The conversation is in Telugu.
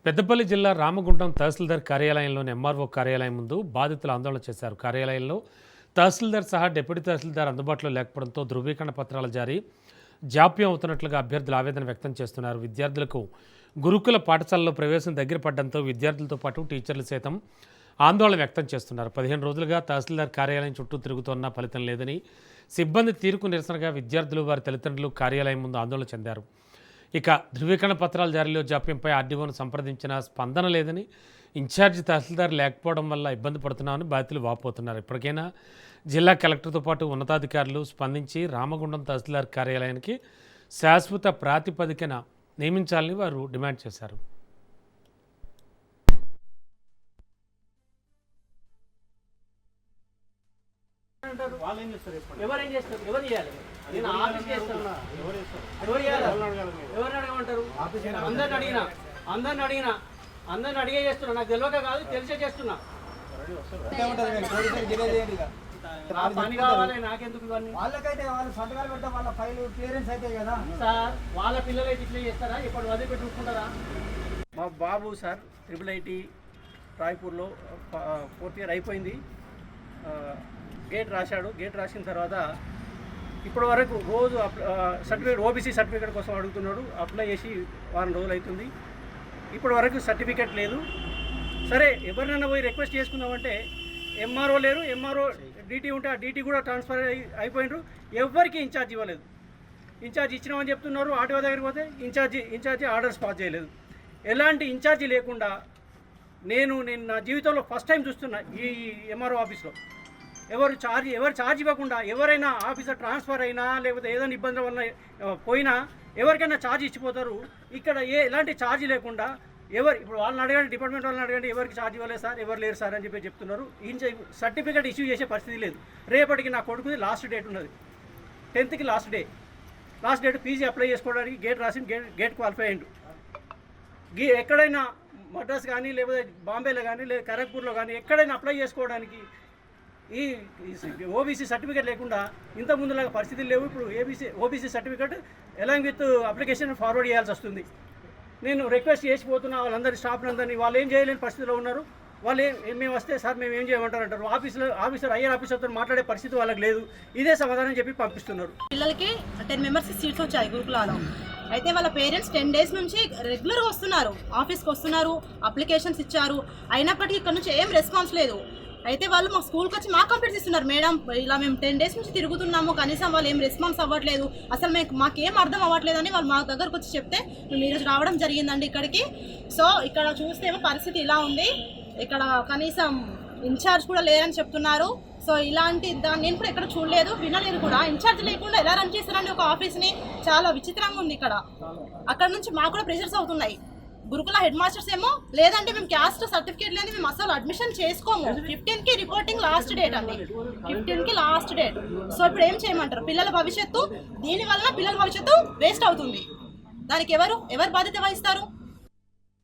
పెద్దపల్లి జిల్లా రామగుండం తహసీల్దార్ కార్యాలయంలోని ఎంఆర్ఓ కార్యాలయం ముందు బాధితులు ఆందోళన చేశారు. కార్యాలయంలో తహసీల్దార్ సహా డిప్యూటీ తహసీల్దార్ అందుబాటులో లేకపోవడంతో ధృవీకరణ పత్రాల జారీ జాప్యం అవుతున్నట్లుగా అభ్యర్థులు ఆవేదన వ్యక్తం చేస్తున్నారు. విద్యార్థులకు గురుకుల పాఠశాలలో ప్రవేశం దగ్గర పడడంతో విద్యార్థులతో పాటు టీచర్లు సైతం ఆందోళన వ్యక్తం చేస్తున్నారు. 15 రోజులుగా తహసీల్దార్ కార్యాలయం చుట్టూ తిరుగుతున్నా ఫలితం లేదని, సిబ్బంది తీరుకు నిరసనగా విద్యార్థులు వారి తల్లిదండ్రులు కార్యాలయం ముందు ఆందోళన చెందారు. ఇక ధృవీకరణ పత్రాల జారీలో జాప్యంపై ఆర్డీఓను సంప్రదించిన స్పందన లేదని, ఇన్ఛార్జి తహసీల్దార్ లేకపోవడం వల్ల ఇబ్బంది పడుతున్నామని బాధితులు వాపోతున్నారు. ఇప్పటికైనా జిల్లా కలెక్టర్తో పాటు ఉన్నతాధికారులు స్పందించి రామగుండం తహసీల్దార్ కార్యాలయానికి శాశ్వత ప్రాతిపదికన నియమించాలని వారు డిమాండ్ చేశారు. ఎవరేం చేస్తారు? ఎవరు చేయాలి? నేను ఆఫీస్ చేస్తాను. ఎవరు చేయాలి? ఎవరిని అడగమంటారు? అందరిని అడిగే చేస్తున్నా. నాకు తెలియక కాదు, తెలిసే చేస్తున్నా. పని కావాలి నాకెందుకు ఇవన్నీ? వాళ్ళకైతే వాళ్ళు సంతకాలు పెడతా, వాళ్ళ ఫైల్ క్లియరెన్స్ అయితే కదా సార్. వాళ్ళ పిల్లలు అయితే ఇట్లా చేస్తారా? ఇప్పుడు వదిలిపెట్టి ఉంటున్నారా? మా బాబు సార్ IIIT రాయ్పూర్లో 4th ఇయర్ అయిపోయింది. గేట్ రాశాడు. గేట్ రాసిన తర్వాత ఇప్పటి వరకు రోజు సర్టిఫికేట్ ఓబీసీ సర్టిఫికేట్ కోసం అడుగుతున్నాడు. అప్లై చేసి వారం రోజులు అవుతుంది. ఇప్పటి వరకు సర్టిఫికేట్ లేదు. సరే, ఎవరినైనా పోయి రిక్వెస్ట్ చేసుకుందామంటే ఎంఆర్ఓ లేరు. ఎంఆర్ఓ డీటీ ఉంటే ఆ డీటీ కూడా ట్రాన్స్ఫర్ అయిపోయినారు. ఎవరికి ఇన్ఛార్జ్ ఇవ్వలేదు. ఇన్ఛార్జ్ ఇచ్చినామని చెప్తున్నారు. ఆర్టీఓ దగ్గరికి పోతే ఇన్ఛార్జి ఆర్డర్స్ పాస్ చేయలేదు. ఎలాంటి ఇన్ఛార్జి లేకుండా నేను నా జీవితంలో ఫస్ట్ టైం చూస్తున్నా ఈ ఎంఆర్ఓ ఆఫీస్లో. ఎవరు ఛార్జ్ ఇవ్వకుండా, ఎవరైనా ఆఫీసర్ ట్రాన్స్ఫర్ అయినా లేకపోతే ఏదైనా ఇబ్బందుల వల్ల పోయినా ఎవరికైనా ఛార్జ్ ఇచ్చిపోతారు. ఇక్కడ ఎలాంటి ఛార్జ్ లేకుండా ఇప్పుడు వాళ్ళని అడగండి, డిపార్ట్మెంట్ వాళ్ళని అడగండి, ఎవరికి ఛార్జ్ ఇవ్వలేదు సార్, ఎవరు లేరు సార్ అని చెప్పి చెప్తున్నారు. సర్టిఫికేట్ ఇష్యూ చేసే పరిస్థితి లేదు. రేపటికి నా కొడుకుది లాస్ట్ డేట్ ఉన్నది. 10th last date. PG apply చేసుకోవడానికి గేట్ రాసి గేట్ క్వాలిఫై అయ్యిండు. ఎక్కడైనా మద్రాస్ కానీ లేకపోతే బాంబేలో కానీ లేదా ఖరగ్పూర్లో కానీ ఎక్కడైనా అప్లై చేసుకోవడానికి ఈ ఓబీసీ సర్టిఫికేట్ లేకుండా ఇంత ముందులాగా పరిస్థితులు లేవు. ఇప్పుడు OBC certificate along with application forward చేయాల్సి వస్తుంది. నేను రిక్వెస్ట్ చేసిపోతున్నా వాళ్ళందరి స్టాఫ్లందరినీ. వాళ్ళు ఏం చేయలేని పరిస్థితిలో ఉన్నారు. వాళ్ళు మేము వస్తే సార్ మేము ఏం చేయమంటారు అంటారు. హయ్యర్ ఆఫీసర్తో మాట్లాడే పరిస్థితి వాళ్ళకి లేదు. ఇదే సమాధానం చెప్పి పంపిస్తున్నారు. పిల్లలకి 10 మెంబర్స్ సీట్స్ వచ్చాయి గురుకులాలో. అయితే వాళ్ళ పేరెంట్స్ 10 days నుంచి రెగ్యులర్గా వస్తున్నారు, ఆఫీస్కి వస్తున్నారు, అప్లికేషన్స్ ఇచ్చారు. అయినప్పటికీ ఇక్కడ నుంచి ఏం రెస్పాన్స్ లేదు. అయితే వాళ్ళు మా స్కూల్కి వచ్చి మాకు కంప్లైంట్స్ ఇస్తున్నారు. మేడం, ఇలా మేము 10 days నుంచి తిరుగుతున్నాము, కనీసం వాళ్ళు ఏం రెస్పాన్స్ అవ్వట్లేదు, అసలు మాకేం అర్థం అవ్వట్లేదు అని వాళ్ళు మా దగ్గరకు వచ్చి చెప్తే మేము ఈరోజు రావడం జరిగిందండి ఇక్కడికి. సో ఇక్కడ చూస్తేమో పరిస్థితి ఇలా ఉంది. ఇక్కడ కనీసం ఇన్ఛార్జ్ కూడా లేరని చెప్తున్నారు. సో ఇలాంటి దాన్ని నేను కూడా ఎక్కడ చూడలేదు, వినలేదు కూడా. ఇన్ఛార్జ్ లేకుండా ఎలా రన్ చేస్తారండి ఒక ఆఫీస్ని? చాలా విచిత్రంగా ఉంది ఇక్కడ. అక్కడ నుంచి మాకు కూడా ప్రెషర్స్ అవుతున్నాయి. గురుకుల హెడ్ మాస్టర్స్ ఏమో లేదంటే మేము క్యాస్ట్ సర్టిఫికేట్ లేదు, మేము అసలు అడ్మిషన్ చేసుకోము. 15కి రిపోర్టింగ్ లాస్ట్ డేట్ అండి. 15కి లాస్ట్ డేట్. సో ఇప్పుడు ఏం చేయమంటారు? పిల్లల భవిష్యత్తు, దీనివల్ల పిల్లల భవిష్యత్తు వేస్ట్ అవుతుంది. దానికి ఎవరు బాధ్యత వహిస్తారు?